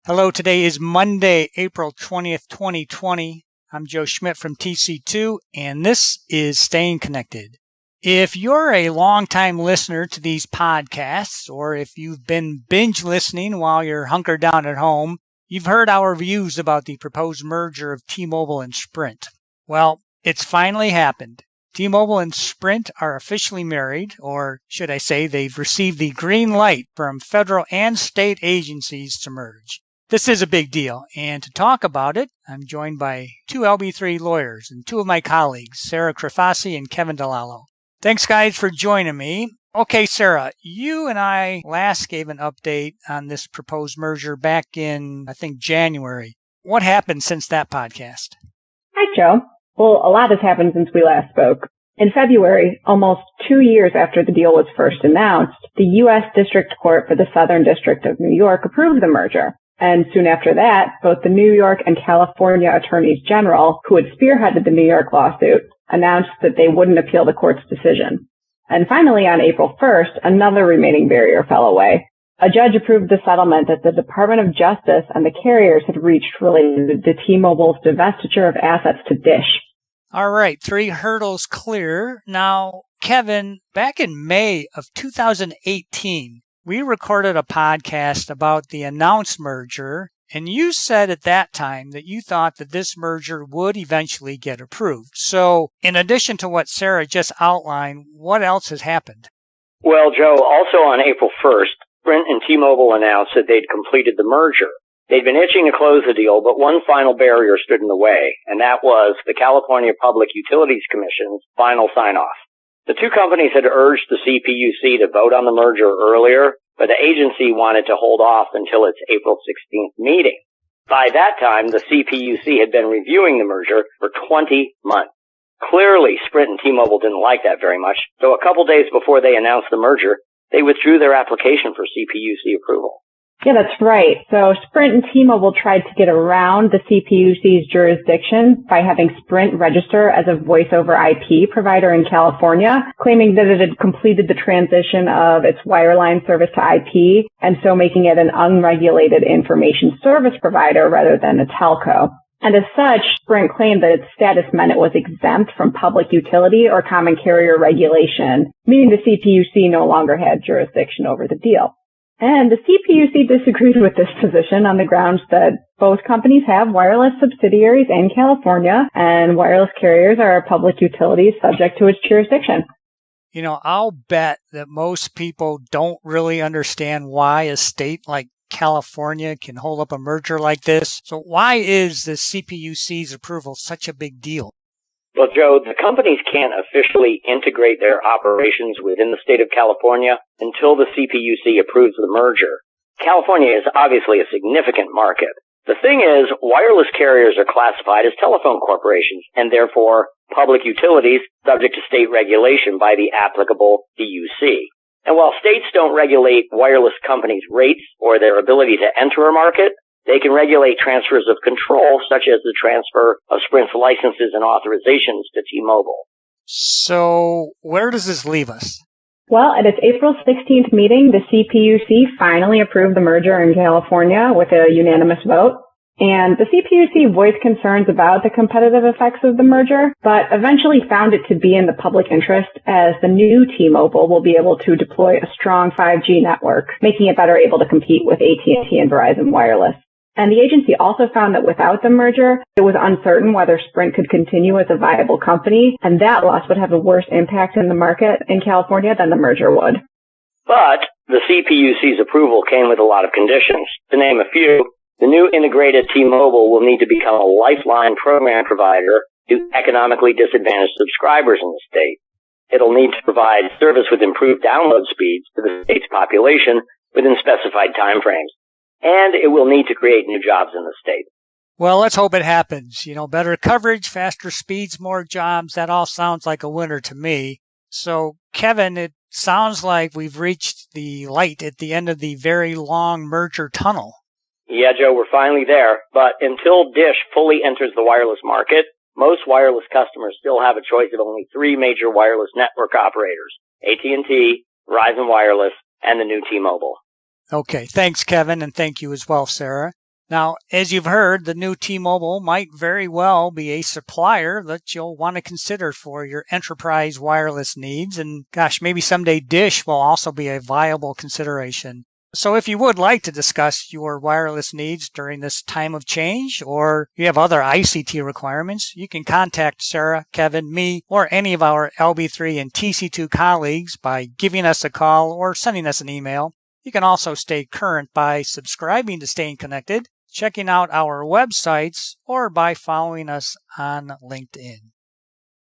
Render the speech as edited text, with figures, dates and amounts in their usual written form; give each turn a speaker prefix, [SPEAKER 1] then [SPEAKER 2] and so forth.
[SPEAKER 1] Hello, today is Monday, April 20th, 2020. I'm Joe Schmidt from TC2, and this is Staying Connected. If you're a longtime listener to these podcasts, or if you've been binge listening while you're hunkered down at home, you've heard our views about the proposed merger of T-Mobile and Sprint. Well, it's finally happened. T-Mobile and Sprint are officially married, or should I say they've received the green light from federal and state agencies to merge. This is a big deal, and to talk about it, I'm joined by two LB3 lawyers and two of my colleagues, Sara Crifasi and Kevin DiLallo. Thanks, guys, for joining me. Okay, Sara, you and I last gave an update on this proposed merger back in, I think, January. What happened since that podcast?
[SPEAKER 2] Hi, Joe. Well, a lot has happened since we last spoke. In February, almost 2 years after the deal was first announced, the U.S. District Court for the Southern District of New York approved the merger. And soon after that, both the New York and California attorneys general, who had spearheaded the New York lawsuit, announced that they wouldn't appeal the court's decision. And finally, on April 1st, another remaining barrier fell away. A judge approved the settlement that the Department of Justice and the carriers had reached related to T-Mobile's divestiture of assets to Dish.
[SPEAKER 1] All right, 3 hurdles clear. Now, Kevin, back in May of 2018, we recorded a podcast about the announced merger, and you said at that time that you thought that this merger would eventually get approved. So, in addition to what Sara just outlined, what else has happened?
[SPEAKER 3] Well, Joe, also on April 1st, Sprint and T-Mobile announced that they'd completed the merger. They'd been itching to close the deal, but one final barrier stood in the way, and that was the California Public Utilities Commission's final sign-off. The two companies had urged the CPUC to vote on the merger earlier, but the agency wanted to hold off until its April 16th meeting. By that time, the CPUC had been reviewing the merger for 20 months. Clearly, Sprint and T-Mobile didn't like that very much, so a couple days before they announced the merger, they withdrew their application for CPUC approval.
[SPEAKER 2] Yeah, that's right. So Sprint and T-Mobile tried to get around the CPUC's jurisdiction by having Sprint register as a voice-over IP provider in California, claiming that it had completed the transition of its wireline service to IP, and so making it an unregulated information service provider rather than a telco. And as such, Sprint claimed that its status meant it was exempt from public utility or common carrier regulation, meaning the CPUC no longer had jurisdiction over the deal. And the CPUC disagreed with this position on the grounds that both companies have wireless subsidiaries in California, and wireless carriers are public utilities subject to its jurisdiction.
[SPEAKER 1] You know, I'll bet that most people don't really understand why a state like California can hold up a merger like this. So why is the CPUC's approval such a big deal?
[SPEAKER 3] Well, Joe, the companies can't officially integrate their operations within the state of California until the CPUC approves the merger. California is obviously a significant market. The thing is, wireless carriers are classified as telephone corporations and therefore public utilities subject to state regulation by the applicable DUC. And while states don't regulate wireless companies' rates or their ability to enter a market, they can regulate transfers of control, such as the transfer of Sprint's licenses and authorizations to T-Mobile.
[SPEAKER 1] So where does this leave us?
[SPEAKER 2] Well, at its April 16th meeting, the CPUC finally approved the merger in California with a unanimous vote. And the CPUC voiced concerns about the competitive effects of the merger, but eventually found it to be in the public interest as the new T-Mobile will be able to deploy a strong 5G network, making it better able to compete with AT&T and Verizon Wireless. And the agency also found that without the merger, it was uncertain whether Sprint could continue as a viable company, and that loss would have a worse impact in the market in California than the merger would.
[SPEAKER 3] But the CPUC's approval came with a lot of conditions. To name a few, the new integrated T-Mobile will need to become a lifeline program provider to economically disadvantaged subscribers in the state. It'll need to provide service with improved download speeds to the state's population within specified timeframes. And it will need to create new jobs in the state.
[SPEAKER 1] Well, let's hope it happens. You know, better coverage, faster speeds, more jobs. That all sounds like a winner to me. So, Kevin, it sounds like we've reached the light at the end of the very long merger tunnel.
[SPEAKER 3] Yeah, Joe, we're finally there. But until Dish fully enters the wireless market, most wireless customers still have a choice of only 3 major wireless network operators: AT&T, Verizon Wireless, and the new T-Mobile.
[SPEAKER 1] Okay, thanks, Kevin, and thank you as well, Sarah. Now, as you've heard, the new T-Mobile might very well be a supplier that you'll want to consider for your enterprise wireless needs. And gosh, maybe someday Dish will also be a viable consideration. So if you would like to discuss your wireless needs during this time of change, or you have other ICT requirements, you can contact Sarah, Kevin, me, or any of our LB3 and TC2 colleagues by giving us a call or sending us an email. You can also stay current by subscribing to Staying Connected, checking out our websites, or by following us on LinkedIn.